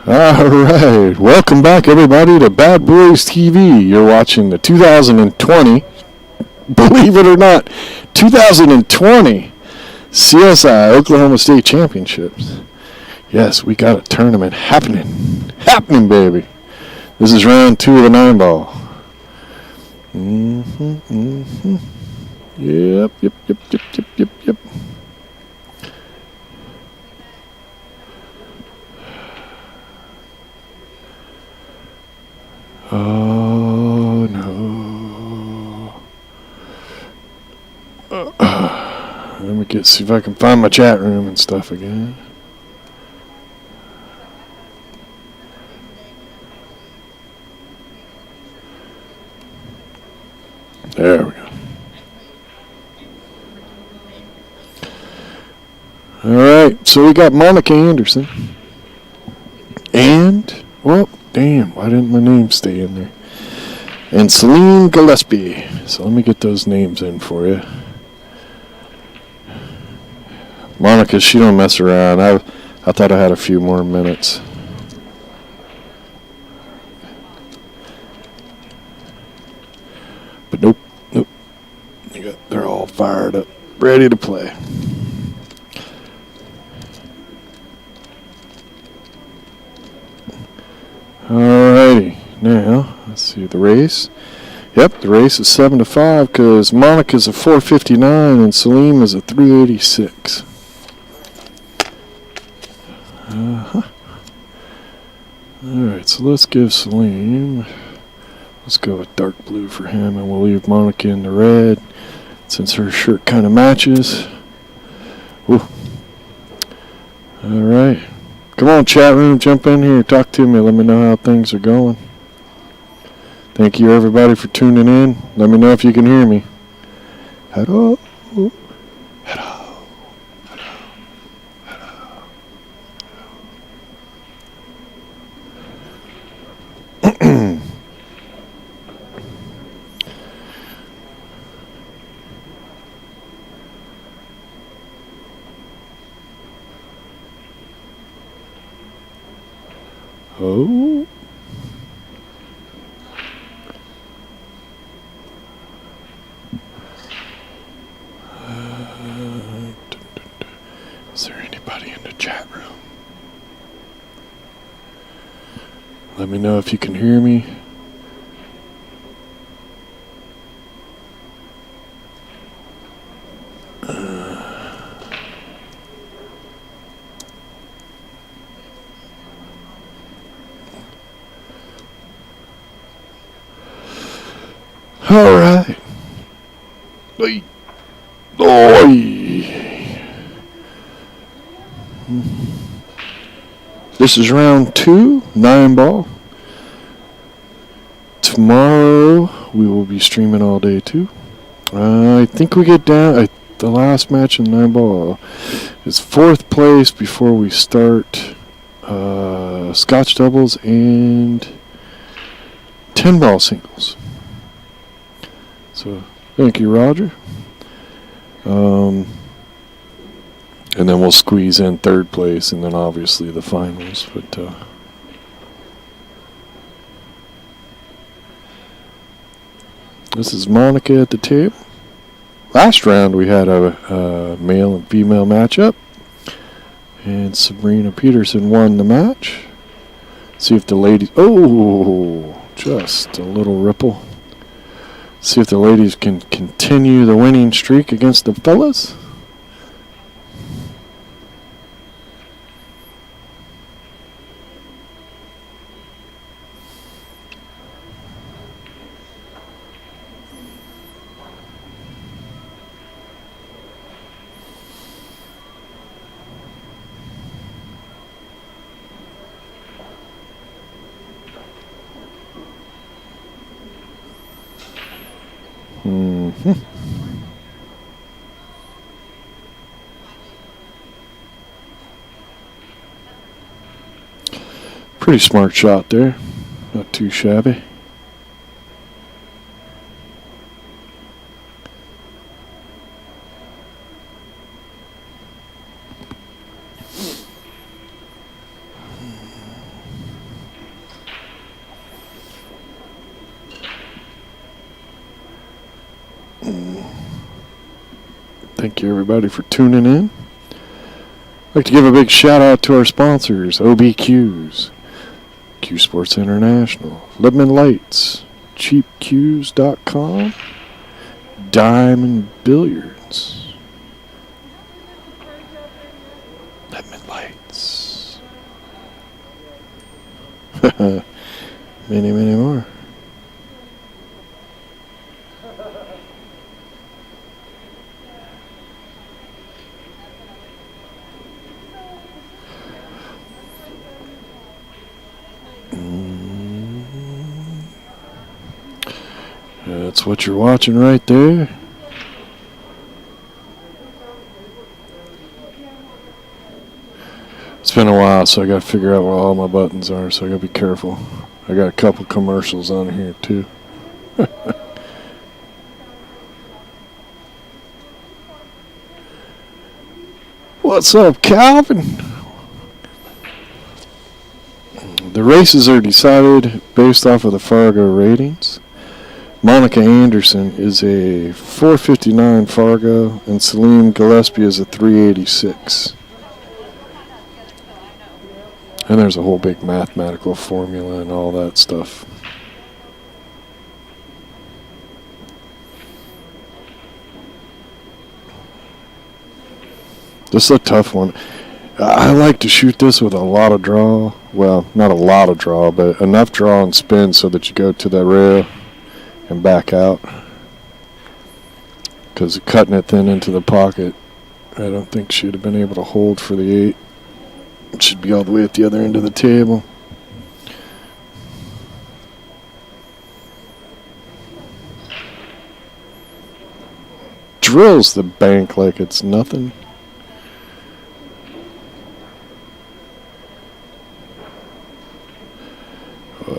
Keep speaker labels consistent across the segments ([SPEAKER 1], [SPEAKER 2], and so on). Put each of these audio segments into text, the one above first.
[SPEAKER 1] All right, welcome back everybody to Bad Boys TV. You're watching the 2020, believe it or not, 2020 CSI Oklahoma State Championships. Yes, we got a tournament happening, baby. This is round 2 of the 9-ball. Yep. Oh, no. Let me see if I can find my chat room and stuff again. There we go. All right, so we got Monica Anderson. And, well, damn, why didn't my name stay in there? And Saleem Gillespie. So let me get those names in for you. Monica, she don't mess around. I thought I had a few more minutes. But nope. They're all fired up, ready to play. Alrighty, now let's see the race. Yep, the race is 7-5 because Monica's a 459 and Saleem is a 386. Alright, so let's give Saleem. Let's go with dark blue for him, and we'll leave Monica in the red since her shirt kind of matches. Ooh. Alright. Come on, chat room, jump in here, talk to me, let me know how things are going. Thank you, everybody, for tuning in. Let me know if you can hear me. Hello. Oh. Is there anybody in the chat room? Let me know if you can hear me. All right. This is round 2, 9-ball. Tomorrow we will be streaming all day too. I think we get down. The last match in 9-ball is 4th place before we start Scotch doubles and 10-ball singles. So, thank you, Roger. And then we'll squeeze in 3rd place and then obviously the finals. But this is Monica at the table. Last round we had a male and female matchup. And Sabrina Peterson won the match. See if the ladies... Oh, just a little ripple. See if the ladies can continue the winning streak against the fellas. Pretty smart shot there. Not too shabby. Thank you, everybody, for tuning in. I'd like to give a big shout out to our sponsors, OBQs, Q Sports International, Libman Lights, CheapQs.com, Diamond Billiards, Libman Lights, many, many more. That's what you're watching right there. It's been a while, so I got to figure out where all my buttons are, so I got to be careful. I got a couple commercials on here, too. What's up, Calvin? The races are decided based off of the Fargo ratings. Monica Anderson is a 459 Fargo, and Saleem Gillespie is a 386. And there's a whole big mathematical formula and all that stuff. This is a tough one. I like to shoot this with a lot of draw. Well, not a lot of draw, but enough draw and spin so that you go to the rail and back out. Because cutting it then into the pocket, I don't think she'd have been able to hold for the 8. It should be all the way at the other end of the table. Drills the bank like it's nothing.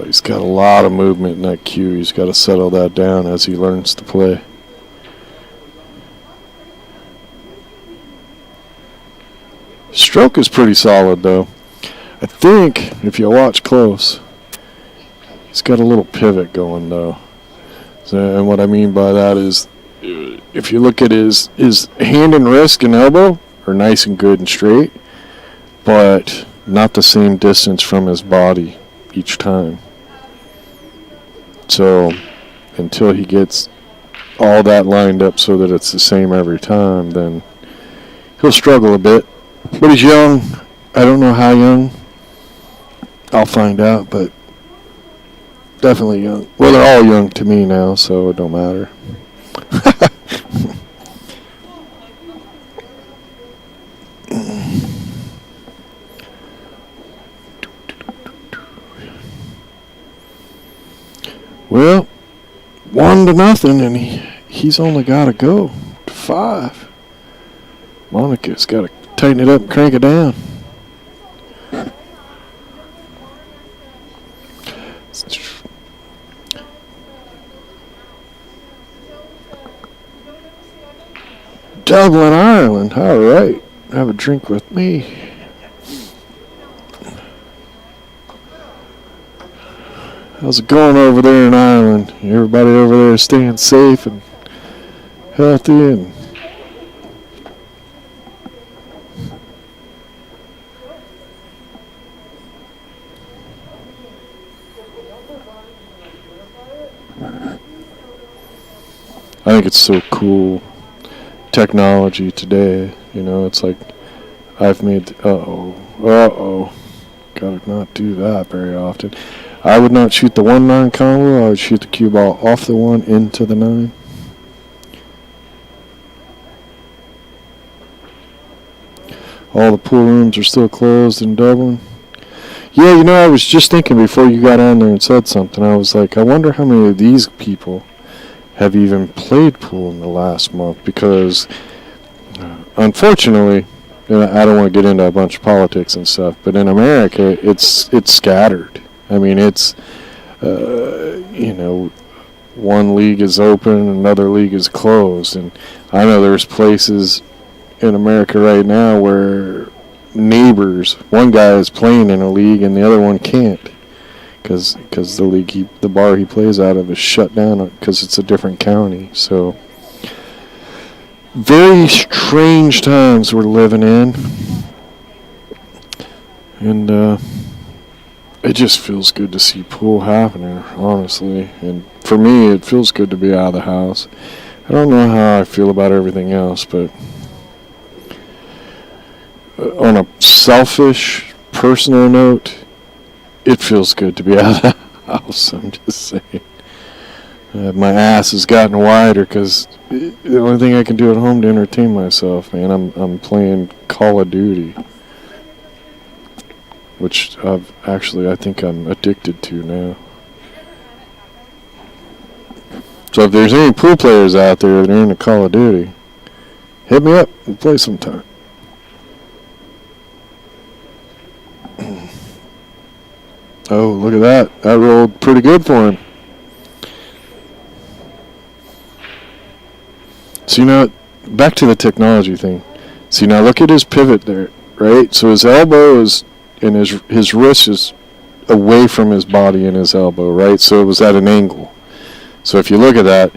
[SPEAKER 1] He's got a lot of movement in that cue. He's got to settle that down as he learns to play. Stroke is pretty solid, though. I think, if you watch close, he's got a little pivot going, though. So, and what I mean by that is, if you look at his hand and wrist and elbow are nice and good and straight, but not the same distance from his body each time. So until he gets all that lined up so that it's the same every time, then he'll struggle a bit. But he's young. I don't know how young. I'll find out, but definitely young. Well, they're all young to me now, so it don't matter. Well, 1-0, and he's only got to go to 5. Monica's got to tighten it up and crank it down. Dublin, Ireland. All right. Have a drink with me. How's it going over there in Ireland? Everybody over there staying safe and healthy and I think it's so cool. Technology today, you know, it's like I've made, gotta not do that very often. I would not shoot the 1-9 combo. I would shoot the cue ball off the 1 into the 9. All the pool rooms are still closed in Dublin. Yeah, you know, I was just thinking before you got on there and said something. I was like, I wonder how many of these people have even played pool in the last month, because unfortunately, I don't want to get into a bunch of politics and stuff, but in America, it's scattered. I mean, it's, one league is open, another league is closed. And I know there's places in America right now where neighbors, one guy is playing in a league and the other one can't, because the bar he plays out of is shut down because it's a different county. So very strange times we're living in. And it just feels good to see pool happening, honestly. And for me, it feels good to be out of the house. I don't know how I feel about everything else, but on a selfish, personal note, it feels good to be out of the house. I'm just saying. My ass has gotten wider because the only thing I can do at home to entertain myself, man, I'm playing Call of Duty, which I think I'm addicted to now. So if there's any pool players out there that are into Call of Duty, hit me up and play sometime. Oh, look at that. That rolled pretty good for him. So, back to the technology thing. See, now look at his pivot there, right? So his elbow is, and his wrist is away from his body and his elbow, right? So it was at an angle. So if you look at that,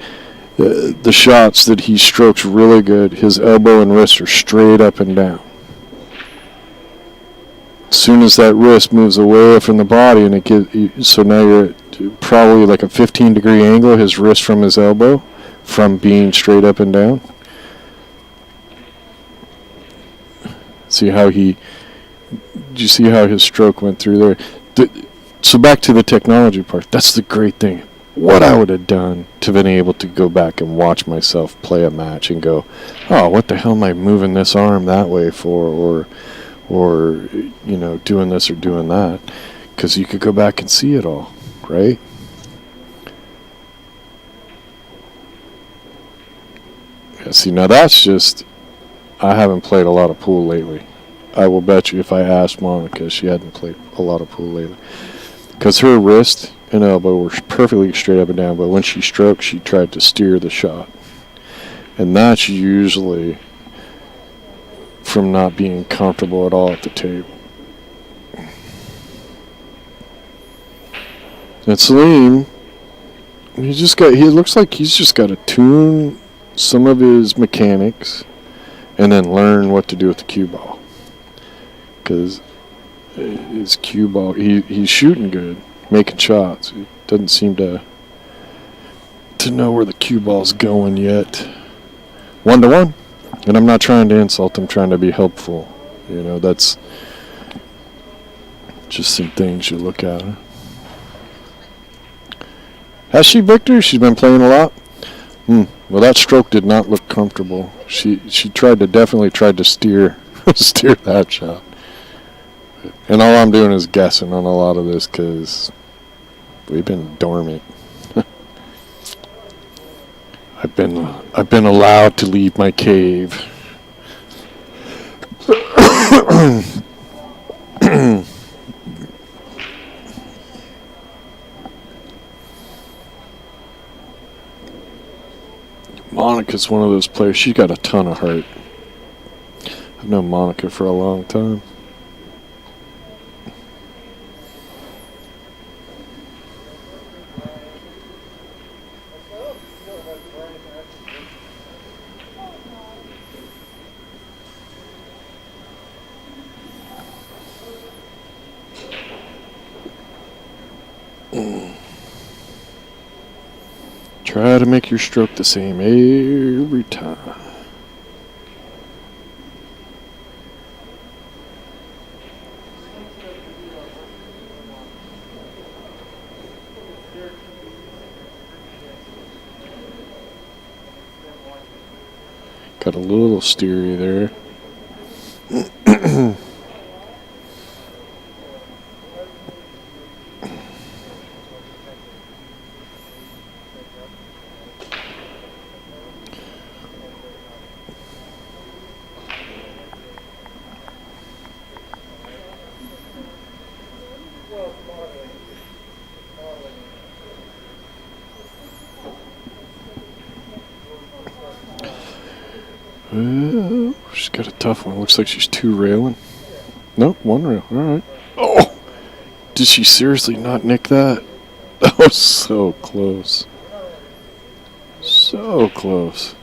[SPEAKER 1] the shots that he strokes really good, his elbow and wrist are straight up and down. As soon as that wrist moves away from the body, and so now you're at probably like a 15-degree angle, his wrist from his elbow, from being straight up and down. Did you see how his stroke went through there? So back to the technology part. That's the great thing. What I would have done to been able to go back and watch myself play a match and go, oh, what the hell am I moving this arm that way for, or doing this or doing that? Because you could go back and see it all, right? Yeah, see, now that's just, I haven't played a lot of pool lately. I will bet you if I asked Monica, she hadn't played a lot of pool lately. Because her wrist and elbow were perfectly straight up and down, but when she stroked, she tried to steer the shot. And that's usually from not being comfortable at all at the table. And Saleem, he looks like he's just got to tune some of his mechanics and then learn what to do with the cue ball. Because his cue ball, he's shooting good, making shots. He doesn't seem to know where the cue ball's going yet. 1-1. And I'm not trying to insult, I'm trying to be helpful. That's just some things you look at. Has she, Victor? She's been playing a lot? Well, that stroke did not look comfortable. She definitely tried to steer that shot. And all I'm doing is guessing on a lot of this because we've been dormant. I've been allowed to leave my cave. Monica's one of those players. She's got a ton of heart. I've known Monica for a long time. Try to make your stroke the same every time. Got a little steery there. She's got a tough one. Looks like she's 2 railing. Nope, 1 rail. All right. Oh! Did she seriously not nick that? That was so close. So close.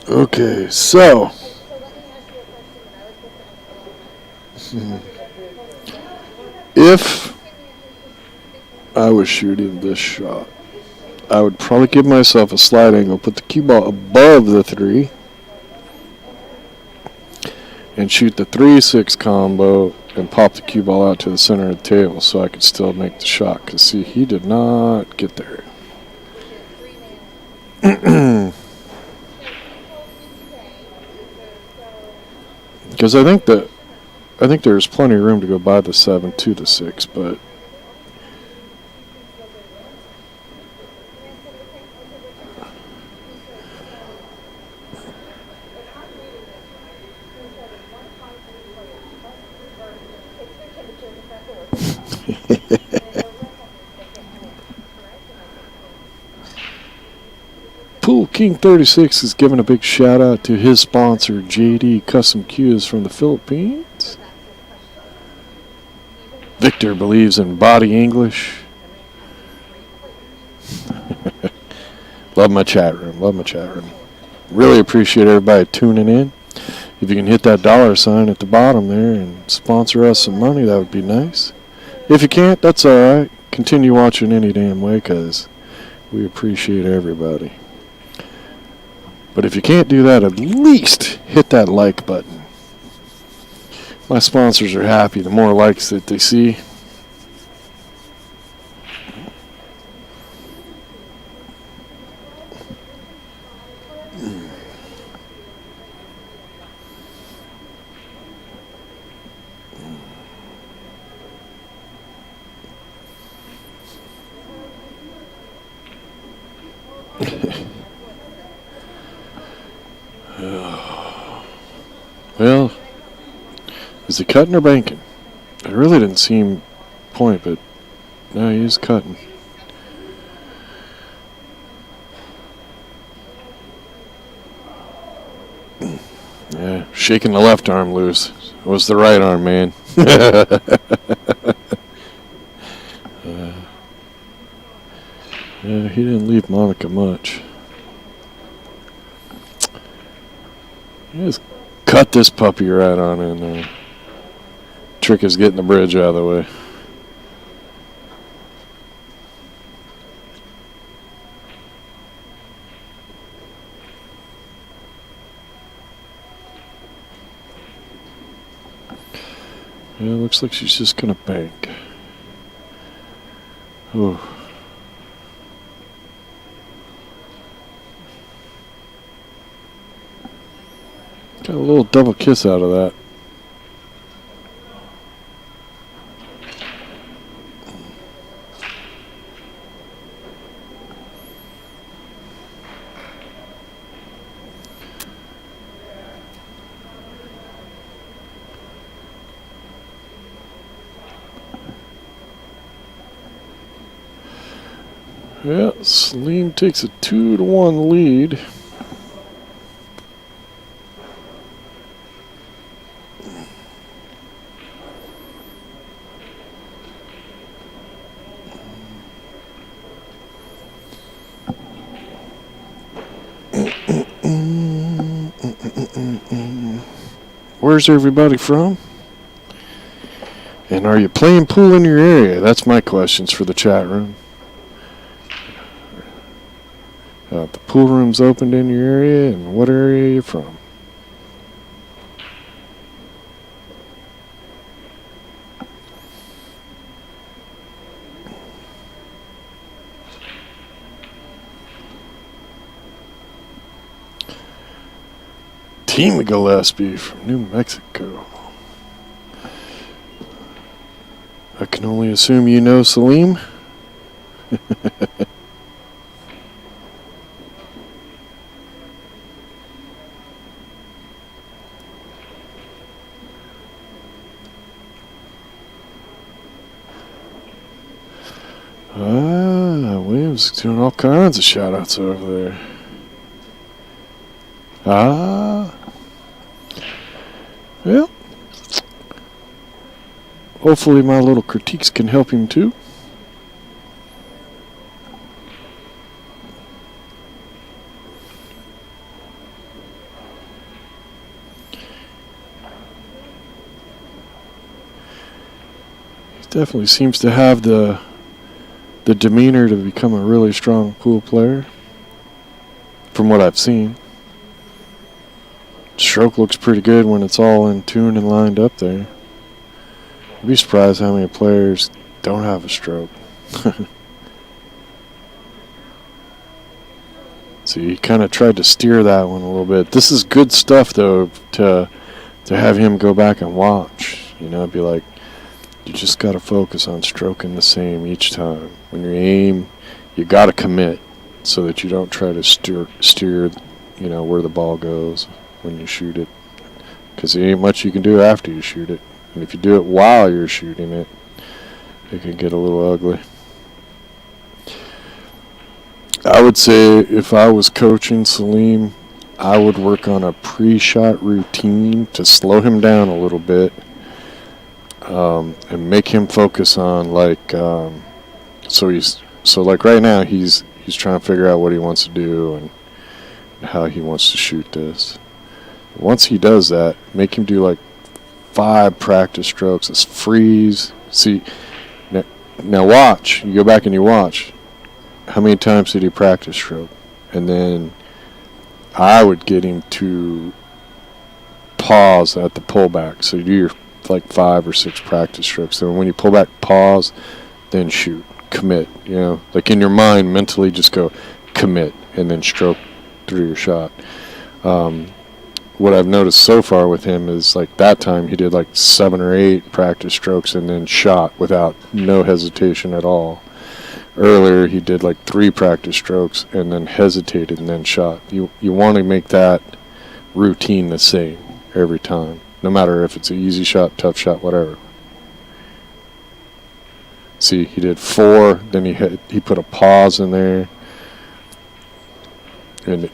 [SPEAKER 1] Okay, so if I was shooting this shot, I would probably give myself a slide angle, put the cue ball above the 3, and shoot the 3-6 combo and pop the cue ball out to the center of the table so I could still make the shot. Because, see, he did not get there. Because I think there's plenty of room to go by the 7 to the 6, but Pool King 36 is giving a big shout out to his sponsor, JD Custom Cues from the Philippines. Victor believes in body English. Love my chat room. Really appreciate everybody tuning in. If you can hit that $ at the bottom there and sponsor us some money, that would be nice. If you can't, that's alright. Continue watching any damn way, because we appreciate everybody. But if you can't do that, at least hit that like button. My sponsors are happy the more likes that they see. Well, is he cutting or banking? I really didn't see him point, but no, he is cutting. Yeah, shaking the left arm loose. It was the right arm, man. Yeah, he didn't leave Monica much. He just cut this puppy right on in there. Trick is getting the bridge out of the way. Yeah, looks like she's just gonna bank. Ooh. Got a little double kiss out of that. Yeah, Saleem takes a 2-1 lead. Where's everybody from? And are you playing pool in your area? That's my questions for the chat room. The pool room's opened in your area, and what area are you from? Team Gillespie from New Mexico. I can only assume you know Saleem. Williams doing all kinds of shout-outs over there. Well, hopefully my little critiques can help him too. definitely seems to have the demeanor to become a really strong pool player, from what I've seen. Stroke looks pretty good when it's all in tune and lined up there. I'd be surprised how many players don't have a stroke. So he kind of tried to steer that one a little bit. This is good stuff, though, to have him go back and watch. You know, be like, you just got to focus on stroking the same each time. When you aim, you got to commit so that you don't try to steer, you know, where the ball goes when you shoot it. Because there ain't much you can do after you shoot it. And if you do it while you're shooting it, it can get a little ugly. I would say if I was coaching Saleem, I would work on a pre-shot routine to slow him down a little bit, and make him focus on so like right now he's trying to figure out what he wants to do and how he wants to shoot this. Once he does that, make him do like 5 practice strokes. Let's freeze. See, now watch. You go back and you watch. How many times did he practice stroke? And then I would get him to pause at the pullback. So you do your like 5 or 6 practice strokes. So when you pull back, pause, then shoot. Commit. You know, like in your mind, mentally just go commit and then stroke through your shot. What I've noticed so far with him is like that time he did like 7 or 8 practice strokes and then shot without no hesitation at all. Earlier he did like 3 practice strokes and then hesitated and then shot. You want to make that routine the same every time, no matter if it's an easy shot, tough shot, whatever. See, he did 4, then he put a pause in there. And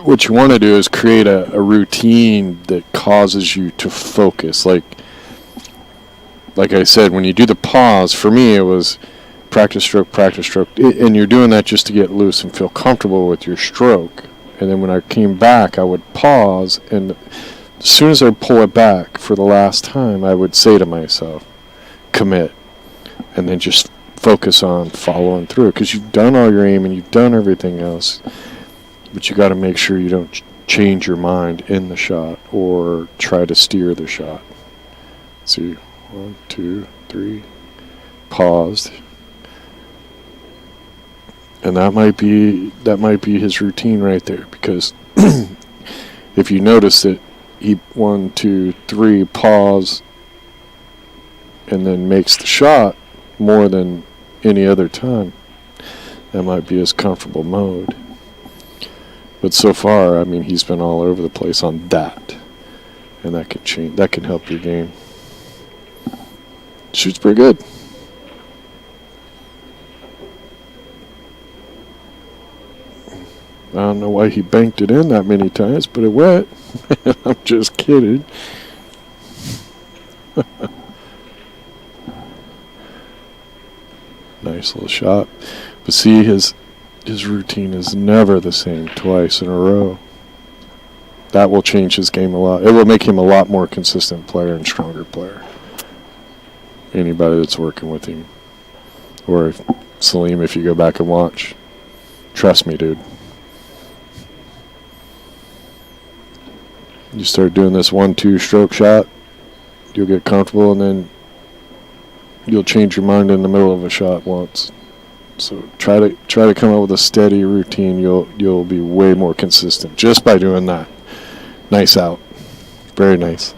[SPEAKER 1] what you want to do is create a routine that causes you to focus. Like I said, when you do the pause, for me it was practice stroke, and you're doing that just to get loose and feel comfortable with your stroke. And then when I came back, I would pause, and as soon as I pull it back for the last time, I would say to myself, commit, and then just focus on following through, because you've done all your aim and you've done everything else. But you got to make sure you don't change your mind in the shot or try to steer the shot. See, 1, 2, 3, paused, and that might be his routine right there. Because if you notice that he 1, 2, 3 pause and then makes the shot more than any other time, that might be his comfortable mode. But so far, I mean, he's been all over the place on that, and that can change. That can help your game. Shoots pretty good. I don't know why he banked it in that many times, but it went. I'm just kidding. Nice little shot. But see, his routine is never the same twice in a row. That will change his game a lot. It will make him a lot more consistent player and stronger player. Anybody that's working with him. Or Saleem, if you go back and watch. Trust me, dude. You start doing this 1-2 stroke shot, you'll get comfortable, and then you'll change your mind in the middle of a shot once. So try to come up with a steady routine. You'll be way more consistent just by doing that. Nice out. Very nice.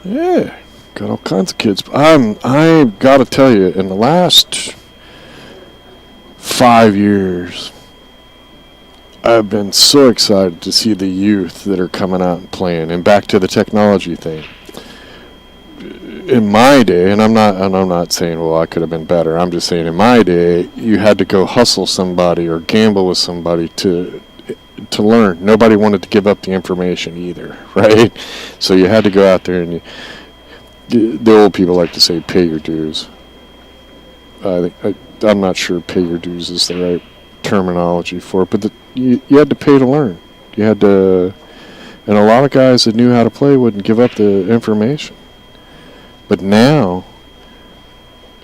[SPEAKER 1] Yeah, got all kinds of kids. I gotta tell you, in the last 5 years, I've been so excited to see the youth that are coming out and playing. And back to the technology thing. In my day, and I'm not saying, well, I could have been better. I'm just saying, in my day, you had to go hustle somebody or gamble with somebody to learn. Nobody wanted to give up the information either, right? So you had to go out there and the old people like to say, pay your dues. I'm not sure pay your dues is the right terminology for it, but you had to pay to learn. You had to, and a lot of guys that knew how to play wouldn't give up the information. But now,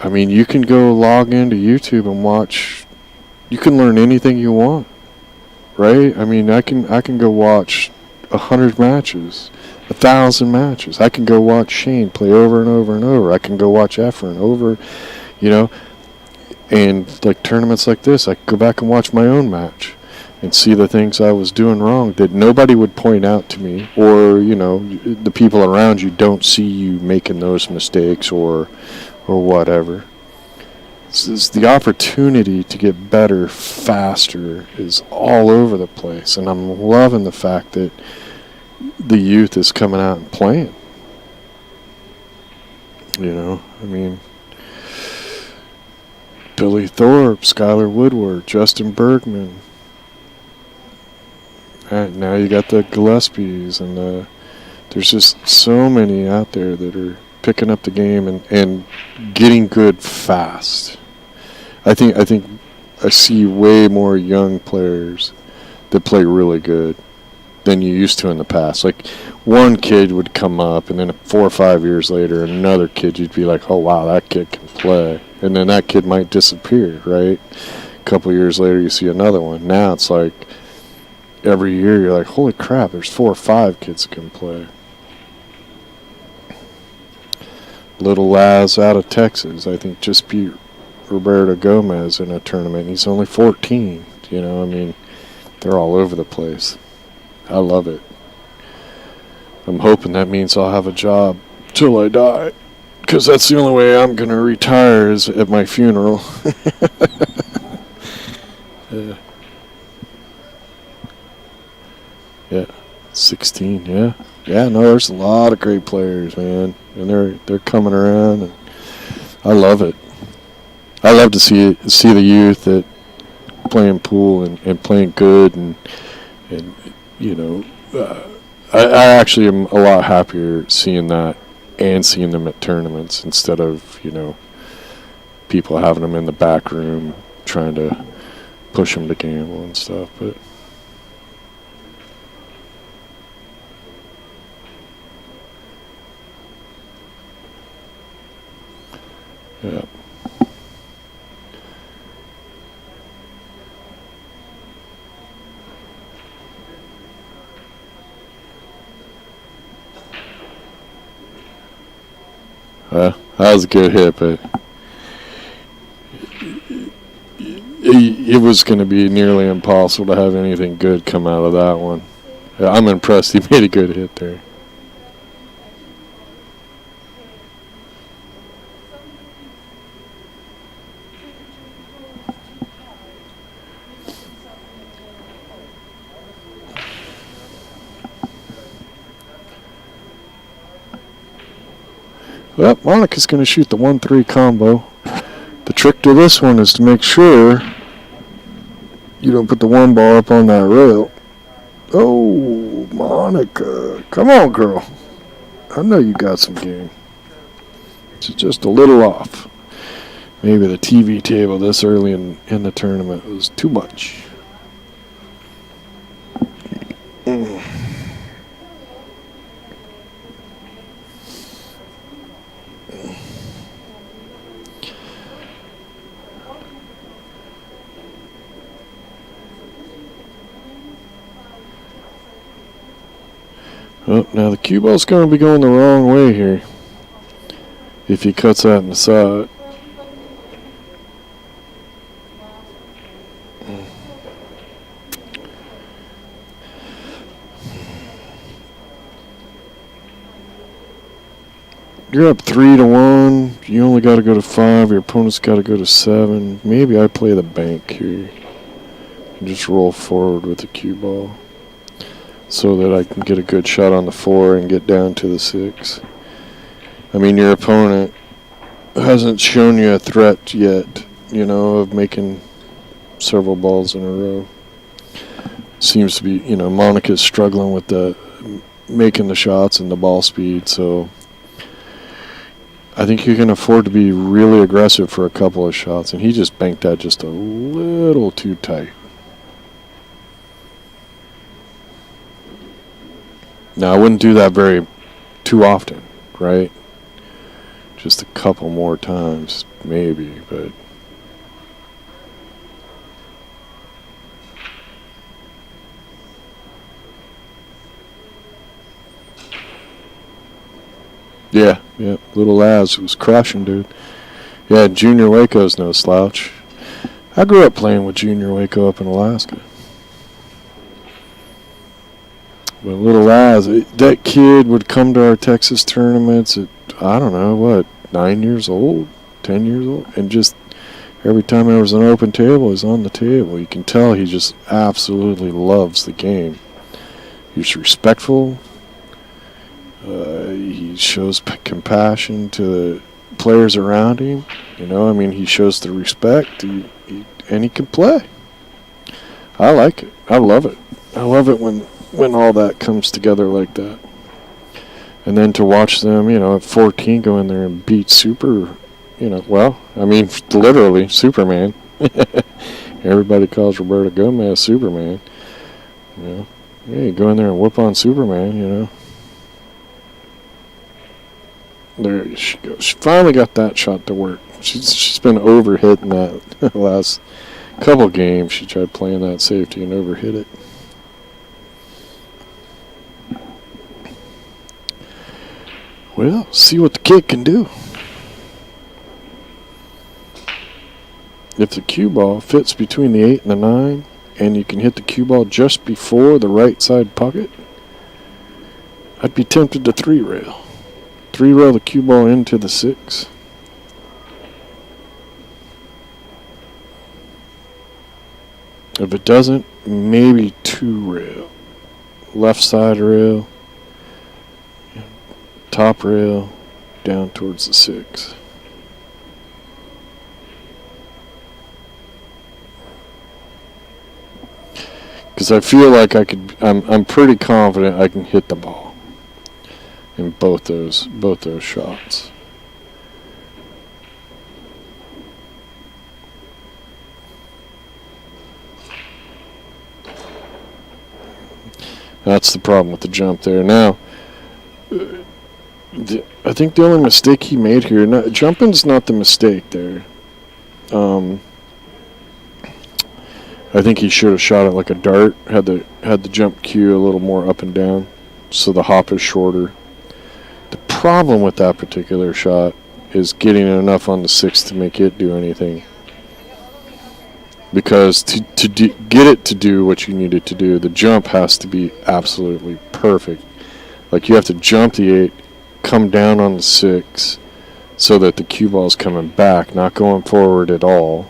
[SPEAKER 1] I mean, you can go log into YouTube and watch. You can learn anything you want, right? I mean, I can go watch 100 matches, 1,000 matches. I can go watch Shane play over and over and over. I can go watch Efren over, you know. And like tournaments like this, I could go back and watch my own match and see the things I was doing wrong that nobody would point out to me, or, you know, the people around you don't see you making those mistakes or whatever. It's the opportunity to get better faster is all over the place, and I'm loving the fact that the youth is coming out and playing. You know, I mean, Billy Thorpe, Skylar Woodward, Justin Bergman. And now you got the Gillespies, and there's just so many out there that are picking up the game and getting good fast. I think I see way more young players that play really good than you used to in the past. Like, one kid would come up, and then 4 or 5 years later, another kid, you'd be like, oh, wow, that kid can play. And then that kid might disappear, right? A couple years later, you see another one. Now it's like every year you're like, holy crap, there's 4 or 5 kids that can play. Little Laz out of Texas, I think, just beat Roberto Gomez in a tournament. He's only 14. You know, I mean, they're all over the place. I love it. I'm hoping that means I'll have a job till I die, because that's the only way I'm going to retire is at my funeral. Yeah, 16, yeah. Yeah, no, there's a lot of great players, man, and they're coming around, and I love it. I love to see the youth that playing pool and playing good, and you know, I actually am a lot happier seeing that and seeing them at tournaments instead of, you know, people having them in the back room trying to push them to gamble and stuff. But yeah. That was a good hit, but it was going to be nearly impossible to have anything good come out of that one. I'm impressed he made a good hit there. Well, Monica's going to shoot the 1-3 combo. The trick to this one is to make sure you don't put the one ball up on that rail. Oh, Monica. Come on, girl. I know you got some game. It's just a little off. Maybe the TV table this early in the tournament was too much. Oh, now the cue ball's going to be going the wrong way here if he cuts that in the side. You're up 3-1. You only got to go to 5. Your opponent's got to go to 7. Maybe I play the bank here and just roll forward with the cue ball, so that I can get a good shot on the 4 and get down to the 6. I mean, your opponent hasn't shown you a threat yet, you know, of making several balls in a row. Seems to be, you know, Monica's struggling with the making the shots and the ball speed, so I think you can afford to be really aggressive for a couple of shots, and he just banked that just a little too tight. Now, I wouldn't do that too often, right? Just a couple more times, maybe, but... Yeah, little Az was crushing, dude. Yeah, Junior Waco's no slouch. I grew up playing with Junior Waco up in Alaska. But little Az, that kid would come to our Texas tournaments at, I don't know, what, 9 years old, 10 years old, and just every time there was an open table, he's on the table. You can tell he just absolutely loves the game. He's respectful. He shows compassion to the players around him. You know, I mean, he shows the respect, and he can play. I like it. I love it. I love it when all that comes together like that. And then to watch them, you know, at 14 go in there and beat literally Superman. Everybody calls Roberto Gomez Superman. You know, yeah, you go in there and whoop on Superman, you know. There she goes. She finally got that shot to work. She's been overhitting that the last couple games. She tried playing that safety and overhit it. Well, see what the kid can do. If the cue ball fits between the 8 and the 9, and you can hit the cue ball just before the right side pocket, I'd be tempted to 3-rail. 3-rail the cue ball into the 6. If it doesn't, maybe 2-rail. Left side rail, top rail, down towards the 6. Because I feel like I'm pretty confident I can hit the ball in both those shots. That's the problem with the jump there. Now, I think the only mistake he made here, jumping's not the mistake there. I think he should have shot it like a dart, had the jump cue a little more up and down, so the hop is shorter. The problem with that particular shot is getting enough on the 6 to make it do anything. Because to get it to do what you need it to do, the jump has to be absolutely perfect. Like you have to jump the 8, come down on the 6, so that the cue ball's coming back, not going forward at all,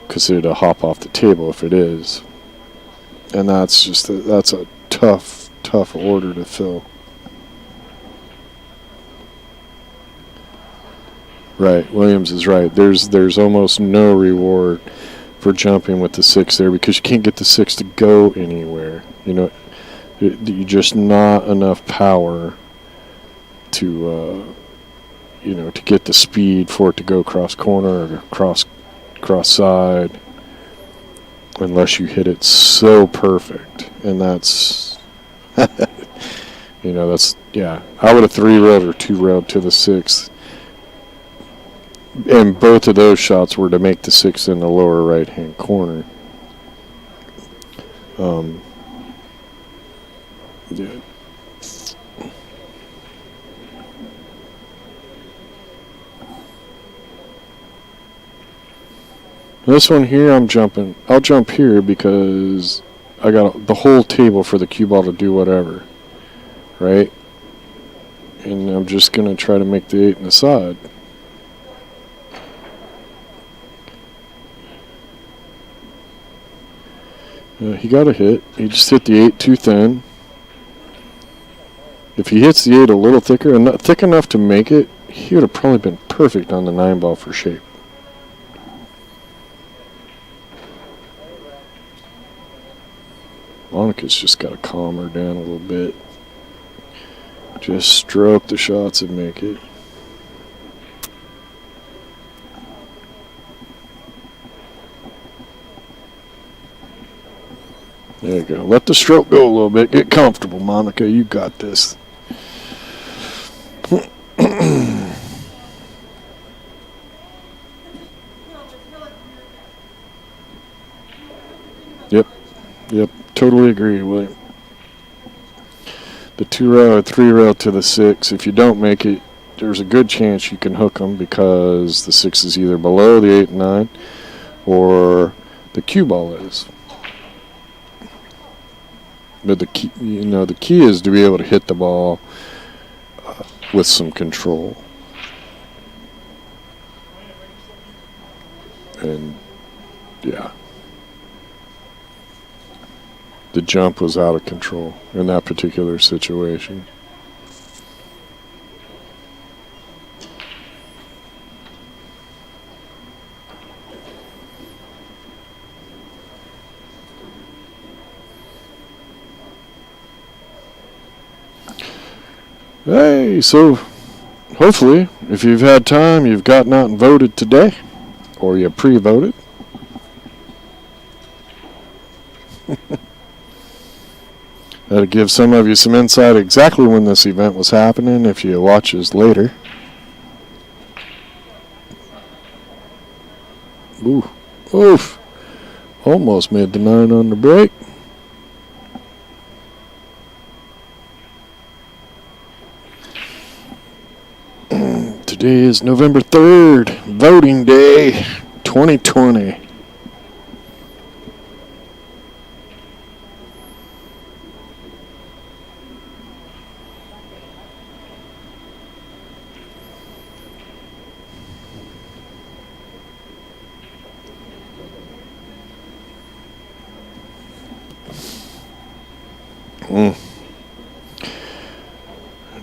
[SPEAKER 1] because it'll hop off the table if it is. And that's a tough order to fill. Right, Williams is right. There's almost no reward for jumping with the 6 there because you can't get the 6 to go anywhere. You know, you just not enough power to to get the speed for it to go cross corner or cross side, unless you hit it so perfect. And that's that's I would have 3-railed or 2-railed to the 6. And both of those shots were to make the 6 in the lower right-hand corner. Yeah. This one here, I'm jumping. I'll jump here because I got the whole table for the cue ball to do whatever, right? And I'm just going to try to make the 8 in the side. He got a hit. He just hit the 8 too thin. If he hits the 8 a little thicker, and not thick enough to make it, he would have probably been perfect on the 9 ball for shape. Monica's just got to calm her down a little bit. Just stroke the shots and make it. There you go. Let the stroke go a little bit. Get comfortable, Monica. You got this. Yep. Totally agree, William. The 2-rail or 3-rail to the 6. If you don't make it, there's a good chance you can hook them because the 6 is either below the 8 and 9 or the cue ball is. But the key is to be able to hit the ball with some control. And yeah, the jump was out of control in that particular situation. Hey, so hopefully, if you've had time, you've gotten out and voted today, or you pre-voted. That'll give some of you some insight exactly when this event was happening if you watch us later. Oof. Almost made the 9 on the break. Today is November 3rd, voting day, 2020.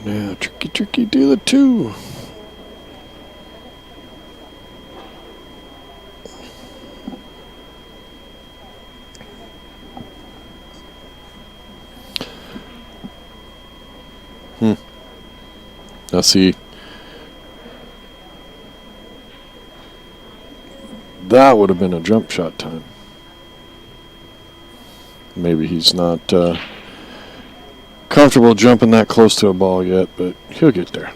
[SPEAKER 1] Now, tricky to the 2. Now see, that would have been a jump shot time. Maybe he's not comfortable jumping that close to a ball yet, but he'll get there.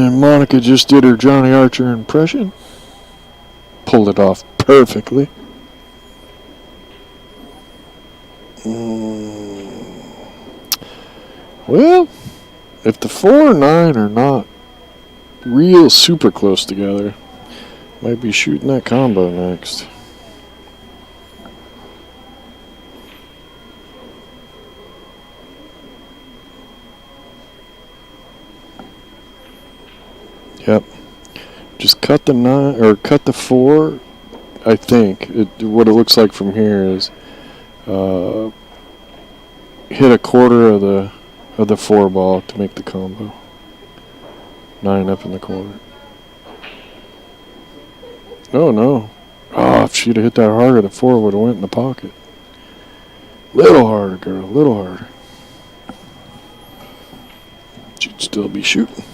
[SPEAKER 1] Monica just did her Johnny Archer impression. Pulled it off perfectly. Well, if the 4 and 9 are not real super close together, might be shooting that combo next. Yep. Just cut the 9 or cut the 4. I think what it looks like from here is hit a quarter of the 4 ball to make the combo. 9 up in the corner. Oh no! Oh, if she'd have hit that harder, the 4 would have went in the pocket. Little harder, girl. Little harder. She'd still be shooting.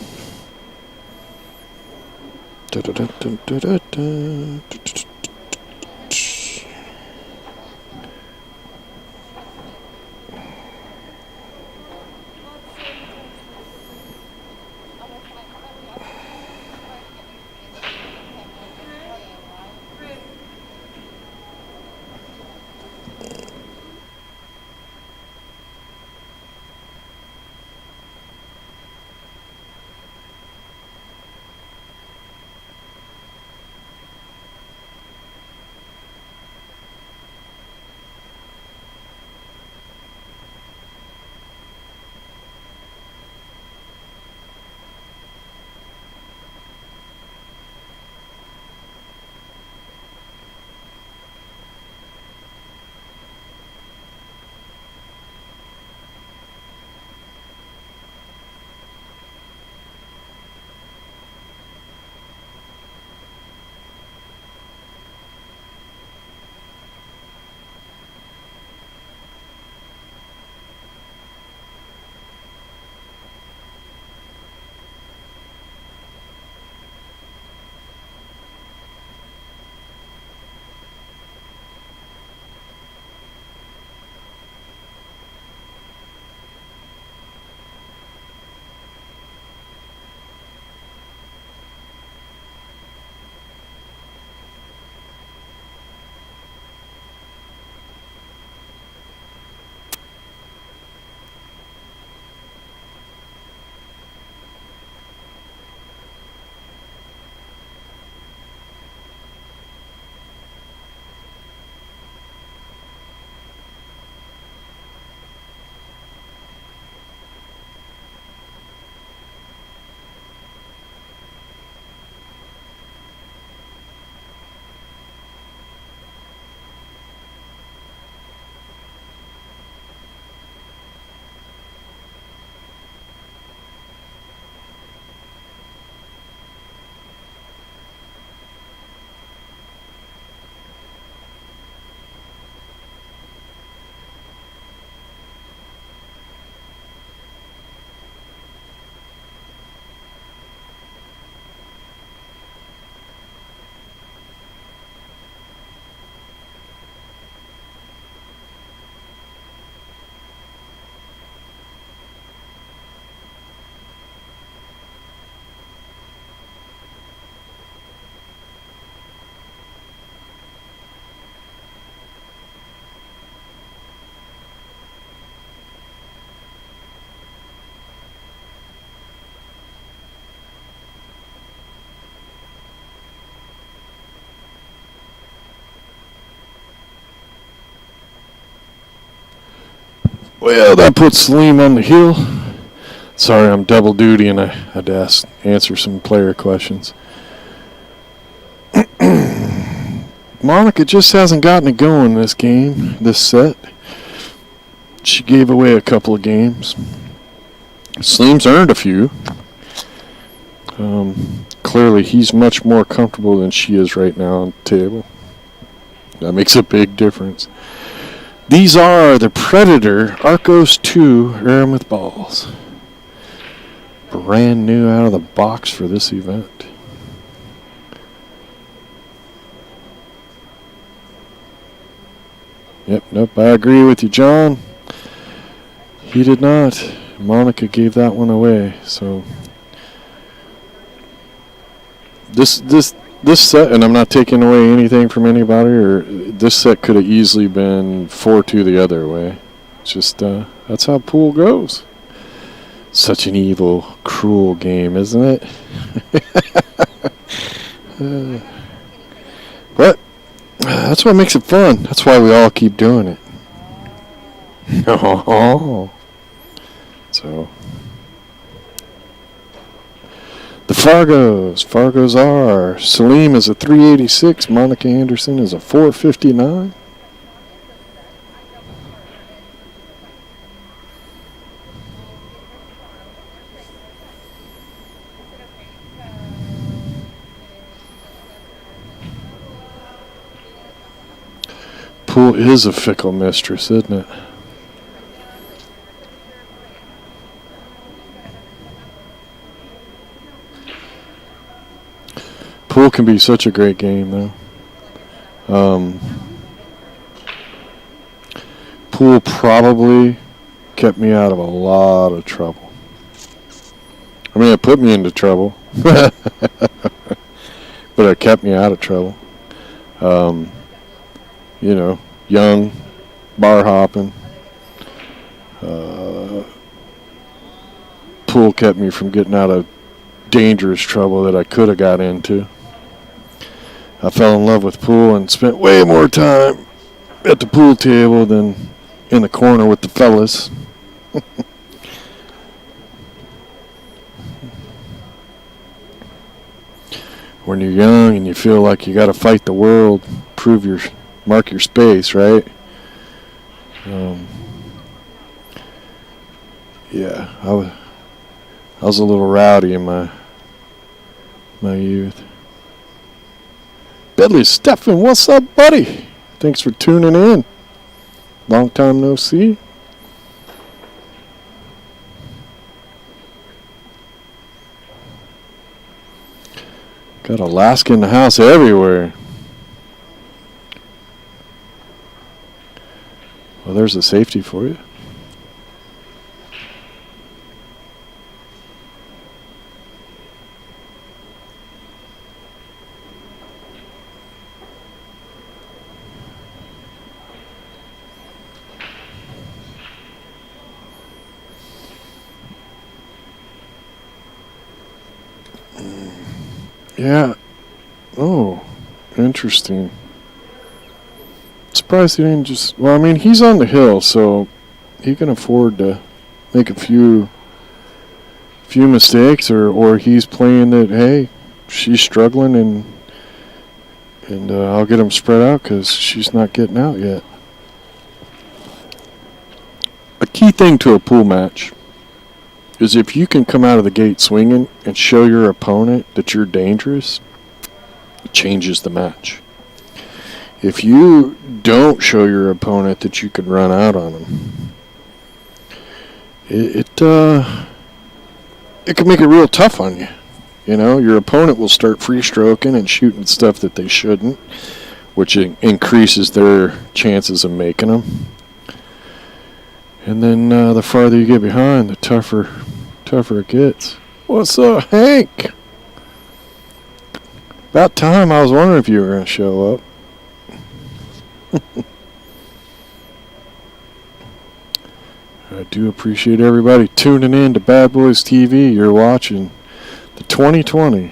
[SPEAKER 1] Well, that puts Saleem on the hill. Sorry, I'm double duty and I had to answer some player questions. Monica just hasn't gotten it going this game, this set. She gave away a couple of games. Saleem's earned a few. Clearly, he's much more comfortable than she is right now on the table. That makes a big difference. These are the Predator Arcos 2 Aramith balls. Brand new out of the box for this event. Yep, nope, I agree with you, John. He did not. Monica gave that one away, so this set, and I'm not taking away anything from anybody, or this set could have easily been 4-2 the other way. It's just that's how pool goes. Such an evil, cruel game, isn't it? But that's what makes it fun. That's why we all keep doing it. So the Fargos are Saleem is a 386, Monica Anderson is a 459. Pool is a fickle mistress, isn't it? Pool can be such a great game, though. Pool probably kept me out of a lot of trouble. I mean, it put me into trouble, but it kept me out of trouble. You know, young, bar hopping. Pool kept me from getting out of dangerous trouble that I could have got into. I fell in love with pool and spent way more time at the pool table than in the corner with the fellas. When you're young and you feel like you got to fight the world, mark your space, right? Yeah, I was a little rowdy in my youth. Bedley Stephan, what's up, buddy? Thanks for tuning in. Long time no see. Got Alaska in the house everywhere. Well, there's a safety for you. Yeah. Oh, interesting. Surprised he didn't just... Well, I mean, he's on the hill, so he can afford to make a few mistakes, or he's playing that, hey, she's struggling, and I'll get him spread out because she's not getting out yet. A key thing to a pool match is if you can come out of the gate swinging and show your opponent that you're dangerous, it changes the match. If you don't show your opponent that you can run out on them, it can make it real tough on you. You know, your opponent will start free stroking and shooting stuff that they shouldn't, which increases their chances of making them. And then the farther you get behind, the tougher it gets. What's up, Hank? About time. I was wondering if you were going to show up. I do appreciate everybody tuning in to Bad Boys TV. You're watching the 2020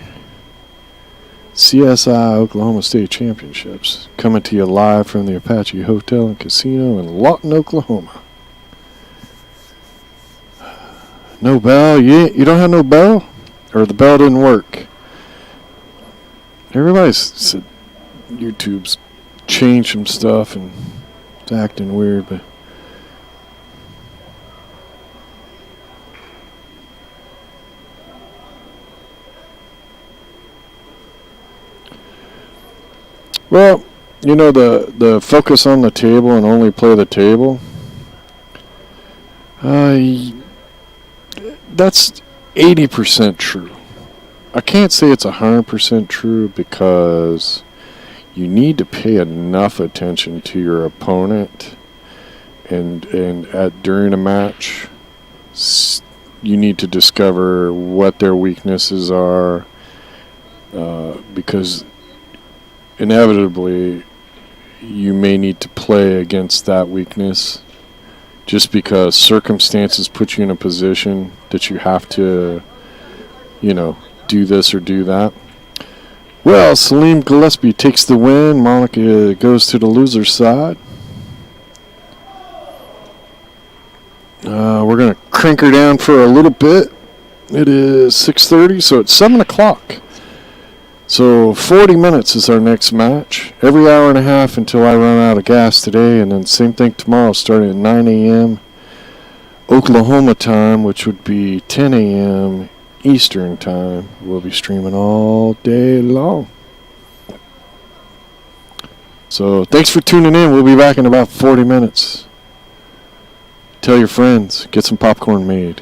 [SPEAKER 1] CSI Oklahoma State Championships, coming to you live from the Apache Hotel and Casino in Lawton, Oklahoma. No bell? You don't have no bell? Or the bell didn't work? Everybody said YouTube's changed some stuff and it's acting weird, but... Well, you know, the focus on the table and only play the table, that's 80% true. I can't say it's 100% true because you need to pay enough attention to your opponent and during a match you need to discover what their weaknesses are, because inevitably you may need to play against that weakness just because circumstances put you in a position that you have to, do this or do that. Well, Saleem Gillespie takes the win. Monica goes to the loser's side. We're going to crank her down for a little bit. It is 6:30, so it's 7 o'clock. So 40 minutes is our next match. Every hour and a half until I run out of gas today, and then same thing tomorrow starting at 9 a.m. Oklahoma time, which would be 10 a.m. Eastern time. We'll be streaming all day long. So thanks for tuning in. We'll be back in about 40 minutes. Tell your friends. Get some popcorn made.